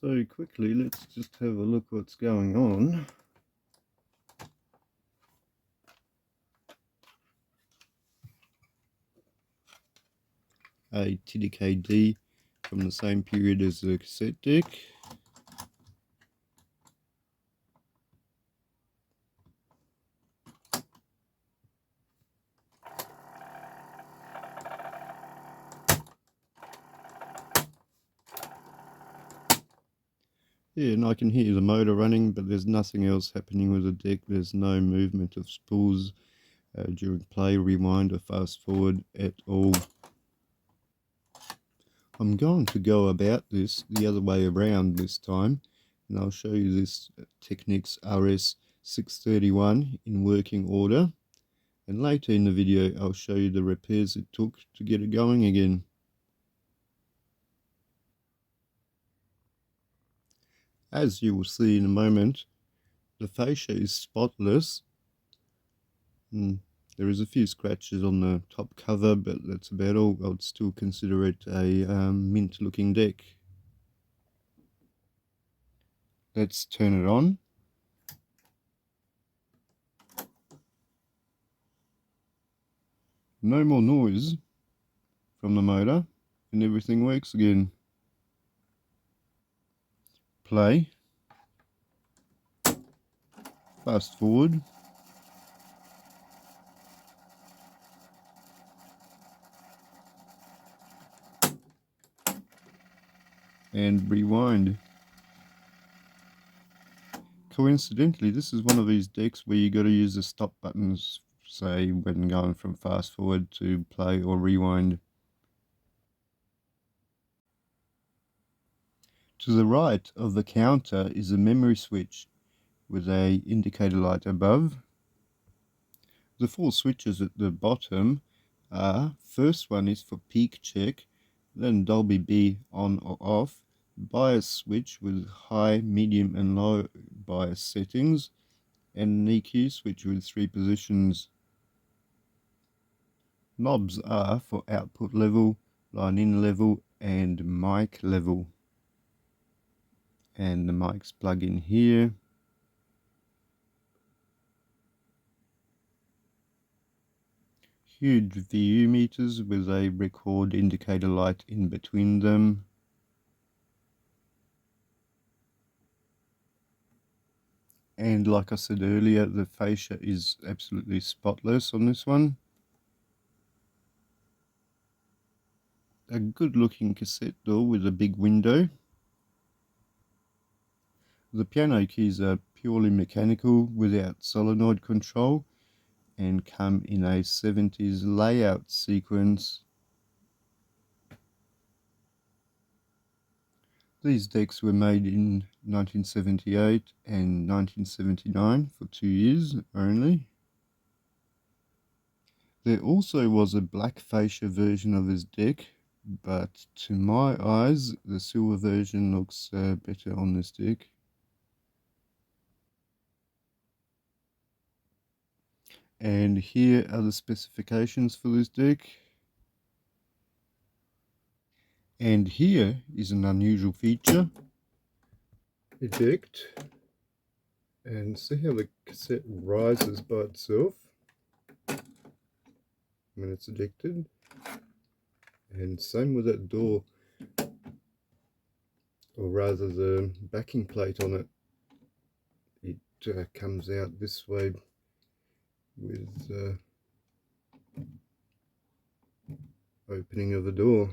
So quickly, let's just have a look what's going on. A TDKD from the same period as the cassette deck. Yeah, and I can hear the motor running, but there's nothing else happening with the deck. There's no movement of spools during play, rewind, or fast forward at all. I'm going to go about this the other way around this time, and I'll show you this Technics RS-631 in working order, and later in the video I'll show you the repairs it took to get it going again. As you will see in a moment, the fascia is spotless. There is a few scratches on the top cover, but that's about all. I would still consider it a mint looking deck. Let's turn it on. No more noise from the motor, and everything works again. Play. Fast forward. And rewind. Coincidentally, this is one of these decks where you got to use the stop buttons, say when going from fast forward to play or rewind. To the right of the counter is a memory switch with a indicator light above. The four switches at the bottom are, first one is for peak check, then Dolby B on or off, bias switch with high, medium and low bias settings, and an EQ switch with 3 positions. Knobs are for output level, line in level and mic level. And the mics plug in here. Huge VU meters with a record indicator light in between them. And like I said earlier, the fascia is absolutely spotless on this one. A good looking cassette door with a big window. The piano keys are purely mechanical without solenoid control and come in a 70s layout sequence. These decks were made in 1978 and 1979 for 2 years only. There also was a black fascia version of this deck, but to my eyes the silver version looks better on this deck. And here are the specifications for this deck. And here is an unusual feature. Eject, and see how the cassette rises by itself when it's ejected. And same with that door, or rather the backing plate on it. It comes out this way with opening of the door.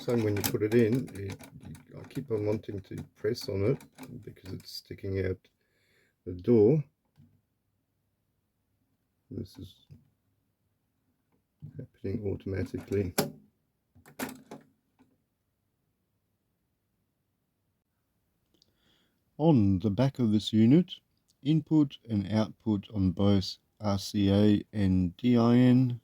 So when you put it in, I keep on wanting to press on it because it's sticking out the door. This is happening automatically. On the back of this unit, input and output on both RCA and DIN.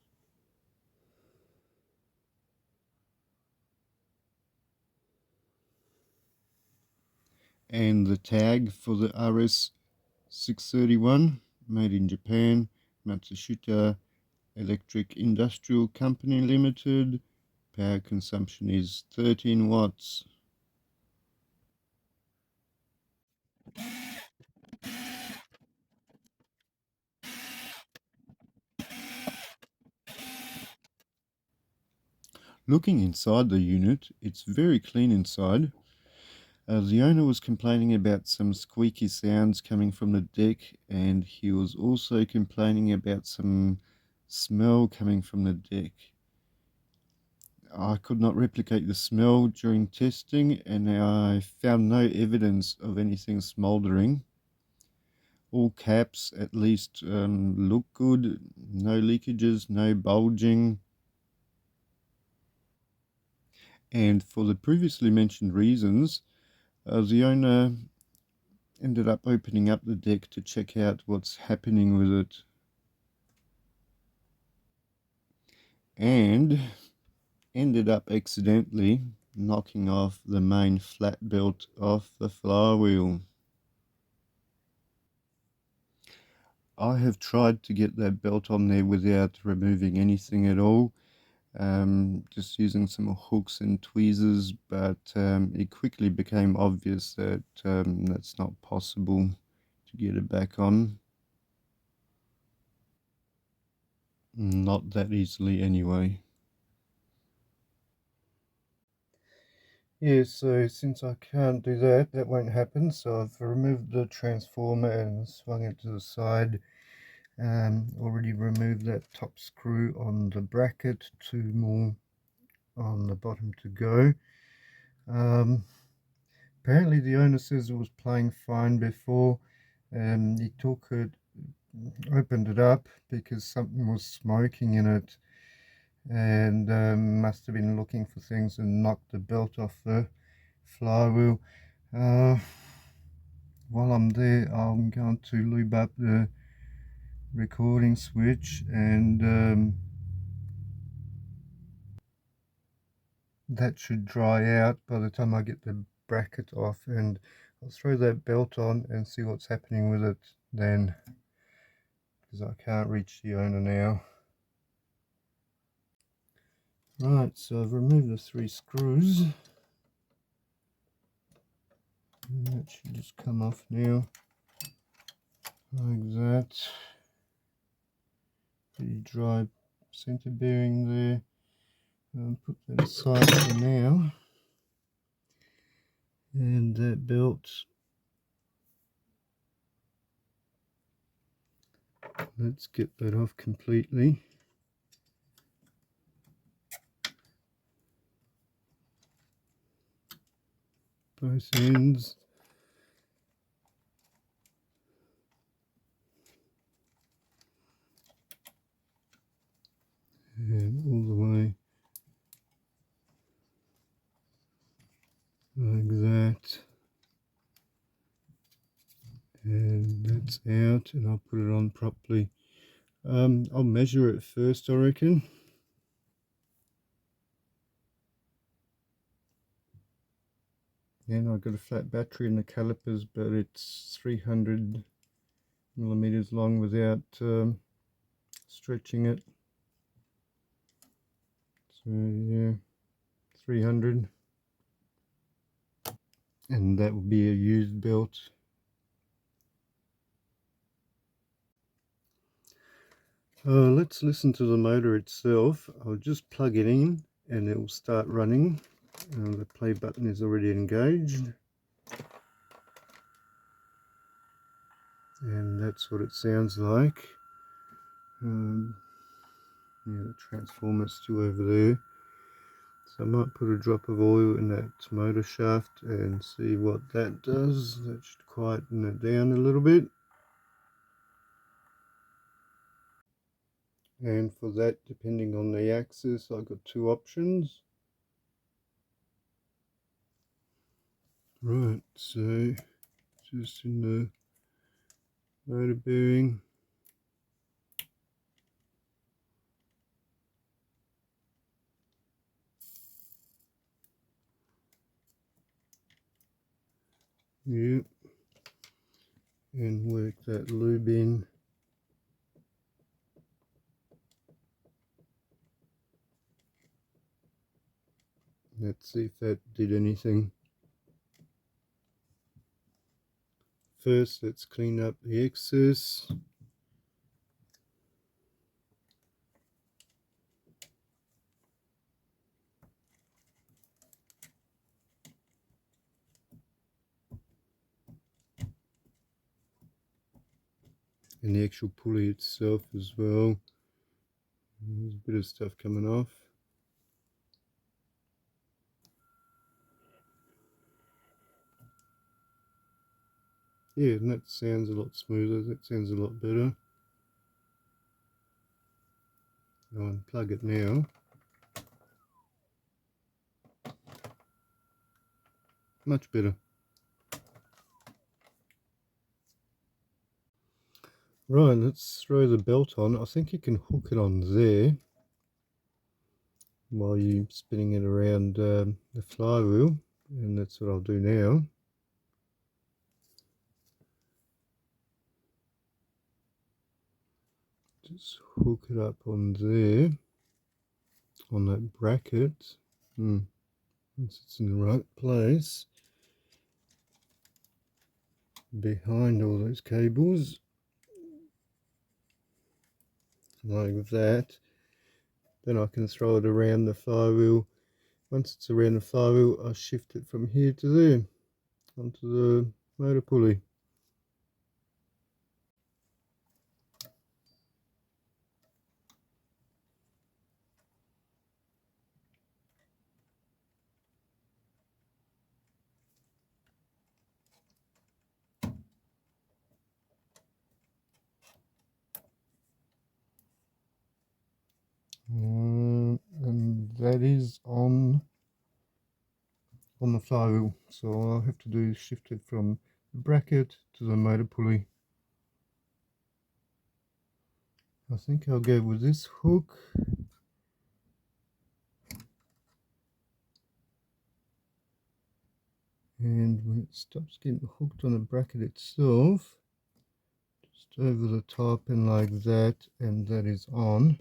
And the tag for the RS-631, made in Japan, Matsushita Electric Industrial Company Limited. Power consumption is 13 watts. Looking inside the unit, it's very clean inside. The owner was complaining about some squeaky sounds coming from the deck, and he was also complaining about some smell coming from the deck. I could not replicate the smell during testing, and I found no evidence of anything smouldering. All caps at least look good, no leakages, no bulging. And for the previously mentioned reasons, the owner ended up opening up the deck to check out what's happening with it, and ended up accidentally knocking off the main flat belt off the flywheel. I have tried to get that belt on there without removing anything at all, just using some hooks and tweezers, but it quickly became obvious that that's not possible to get it back on. Not that easily anyway. Yeah, so since I can't do that, that won't happen. So I've removed the transformer and swung it to the side. Already removed that top screw on the bracket, 2 more on the bottom to go. Apparently the owner says it was playing fine before. He took it, opened it up because something was smoking in it, and must have been looking for things and knocked the belt off the flywheel. While I'm there, I'm going to lube up the recording switch, and that should dry out by the time I get the bracket off, and I'll throw that belt on and see what's happening with it then, because I can't reach the owner now. Right, so I've removed the 3 screws, and that should just come off now, like that. Pretty dry center bearing there. I'll put that aside for now. And that belt, let's get that off completely. Both ends. And all the way like that. And that's out, and I'll put it on properly. I'll measure it first, I reckon. And I've got a flat battery in the calipers, but it's 300 millimeters long without stretching it. So yeah, 300. And that will be a used belt. Let's listen to the motor itself. I'll just plug it in and it will start running. The play button is already engaged. And that's what it sounds like. Yeah, the transformer's still over there. So I might put a drop of oil in that motor shaft and see what that does. That should quieten it down a little bit. And for that, depending on the axis, I've got 2 options. Right, so just in the motor bearing. Yep. And work that lube in. Let's see if that did anything. first let's clean up the excess. And the actual pulley itself as well. There's a bit of stuff coming off. Yeah, and that sounds a lot smoother, that sounds a lot better. I'll unplug it now. Much better. Right, let's throw the belt on. I think you can hook it on there while you're spinning it around the flywheel, and that's what I'll do now. Just hook it up on there, on that bracket. Once it's in the right place, behind all those cables, like that. Then I can throw it around the flywheel. Once it's around the flywheel, I shift it from here to there, onto the motor pulley. And that is on the flywheel, so all I have to do is shift it from the bracket to the motor pulley. I think I'll go with this hook. And when it stops getting hooked on the bracket itself, just over the top and like that, and that is on.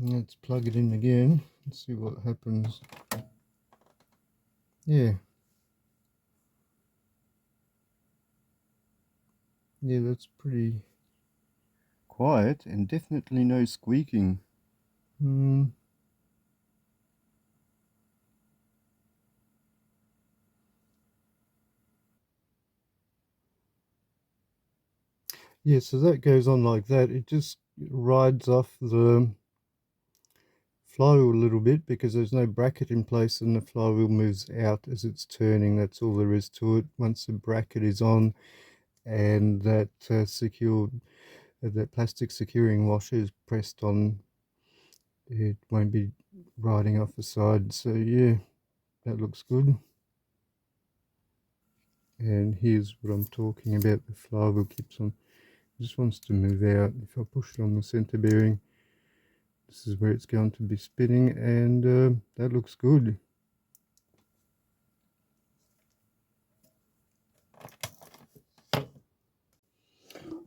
Let's plug it in again and see what happens. Yeah, that's pretty quiet and definitely no squeaking. Yeah, so that goes on like that. It just rides off the flywheel a little bit because there's no bracket in place, and the flywheel moves out as it's turning. That's all there is to it. Once the bracket is on and that that plastic securing washer is pressed on, it won't be riding off the side. So yeah, that looks good. And here's what I'm talking about. The flywheel keeps on, just wants to move out. If I push it on the center bearing, this is where it's going to be spinning, and that looks good.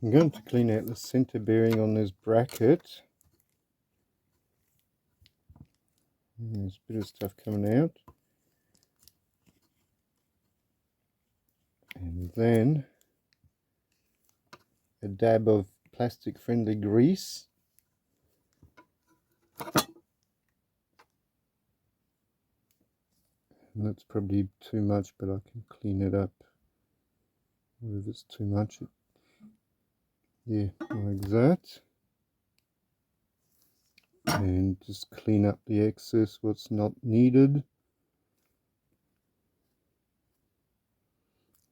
I'm going to clean out the center bearing on this bracket. There's a bit of stuff coming out. And then a dab of plastic friendly grease. And that's probably too much, but I can clean it up. Or if it's too much, yeah, like that. And just clean up the excess, what's not needed.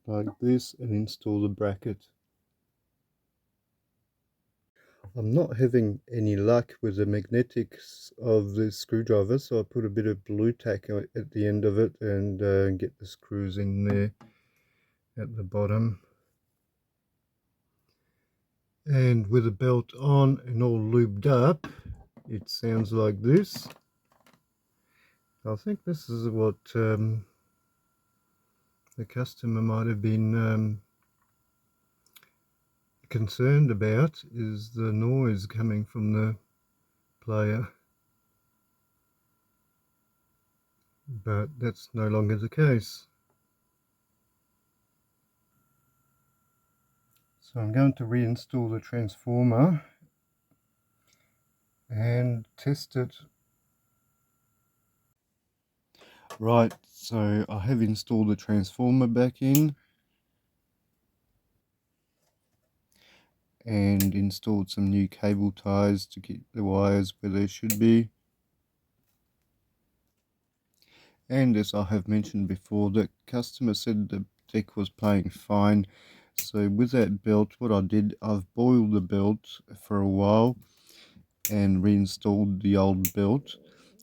Like this, and install the bracket. I'm not having any luck with the magnetics of the screwdriver, so I put a bit of blue tack at the end of it and get the screws in there at the bottom. And with the belt on and all lubed up, it sounds like this. I think this is what the customer might have been concerned about, is the noise coming from the player. But that's no longer the case. So I'm going to reinstall the transformer and test it. Right, so I have installed the transformer back in and installed some new cable ties to keep the wires where they should be. And as I have mentioned before, the customer said the deck was playing fine. So with that belt, what I did, I've boiled the belt for a while and reinstalled the old belt.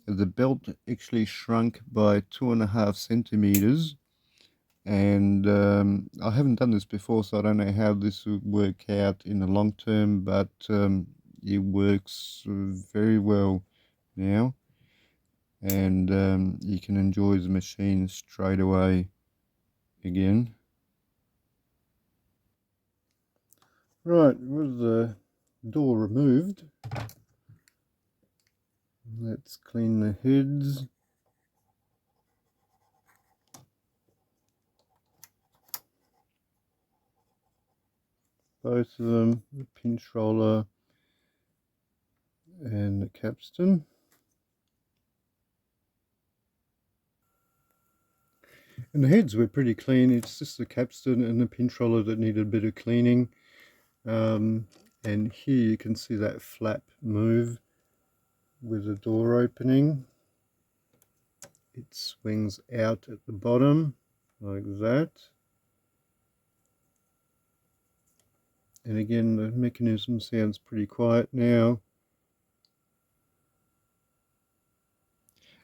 The belt actually shrunk by 2.5 centimeters, and I haven't done this before, so I don't know how this would work out in the long term, but it works very well now, and you can enjoy the machine straight away again. Right, with the door removed, let's clean the heads. Both of them, the pinch roller and the capstan. And the heads were pretty clean. It's just the capstan and the pinch roller that needed a bit of cleaning. And here you can see that flap move with the door opening. It swings out at the bottom like that. And again, the mechanism sounds pretty quiet now,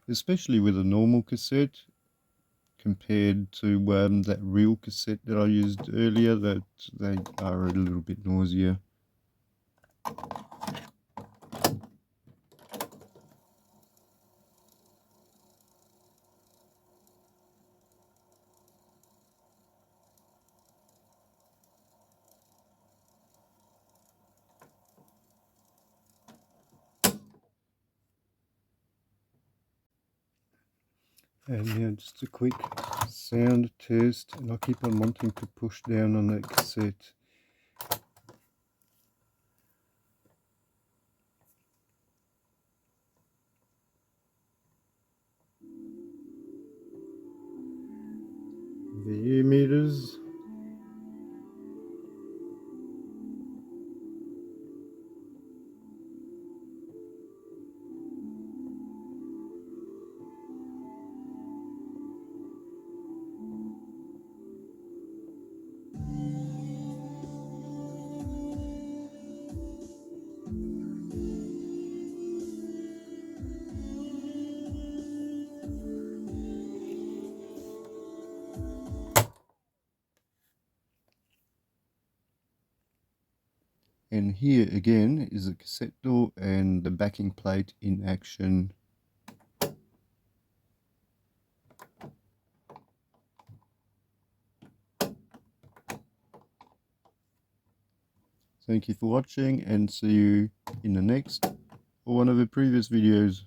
especially with a normal cassette compared to that real cassette that I used earlier, that they are a little bit noisier. And now just a quick sound test, and I keep on wanting to push down on that cassette. VU meters. And here again is the cassette door and the backing plate in action. Thank you for watching, and see you in the next or one of the previous videos.